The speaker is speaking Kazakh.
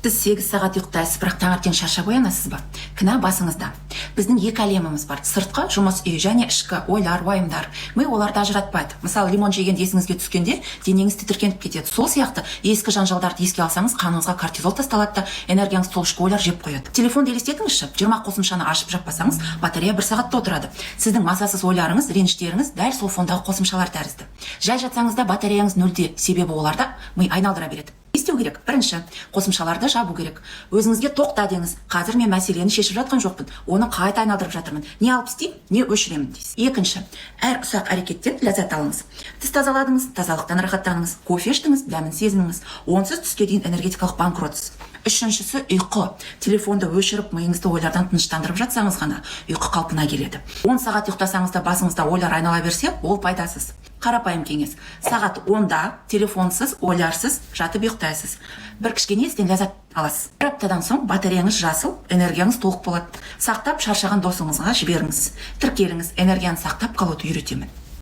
Сіз 8 сағат ұйықтайсыз, бірақ таңертең шаршап оянасыз ба? Кінә басыңызда. Біздің екі әлеміміз бар: сыртқы, жұмыс үй және ішкі ойлар, уайымдар. Ми оларды ажыратпайды. Мысалы, лимон жеген есіңізге түскенде денеңіз тітіркеніп кетеді. Сол сияқты ескі жанжалдарды еске алсаңыз, қаныңызға кортизол тасталады да, энергияңыз сол ішкі ойлар жеп қояды. Телефонды елестетіңізші, 20 қосымшаны ашып жаппасаңыз, батарея 1 сағатта отырады. Сіздің мазасыз ойларыңыз, реніштеріңіз дәл сол фондағы қосымшалар тәрізді. Жай жатсаңыз да батареяңыз нөлде, себебі оларда ми айналдыра береді. Не істеу керек? Бірінші, қосымшаларды жабу керек. Өзіңізге тоқта деңіз. Қазір мен мәселені шешіп жатқан жоқпын. Оны қайта айналдырып жатырмын. Не алып істеймін, не өшіремін дейсіз. Екінші, әр ұсақ әрекеттен ләззат алыңыз. Тіс тазаладыңыз, тазалықтан рахаттаныңыз. Кофе іштіңіз, дәмін сезініңіз. Онсыз түске дейін энергетикалық банкротсыз. Үшіншісі, ұйқы. Телефонды өшіріп, миыңызды ойлардан тыныштандырып жатсаңыз ғана ұйқы қалпына келеді. 10 сағат ұйықтасаңыз да басыңызда ойлар айнала берсе, ол пайдасыз. Қарапайым кеңес: сағат 10-да телефонсыз, ойларсыз жатып ұйықтайсыз. Бір кішкене істен ләззат аласыз. Бір аптадан соң батареяңыз жасыл, энергияңыз толық болады. Сақтап шаршаған досыңызға жіберіңіз. Тіркеліңіз, энергияны сақтап қалуды үйретемін.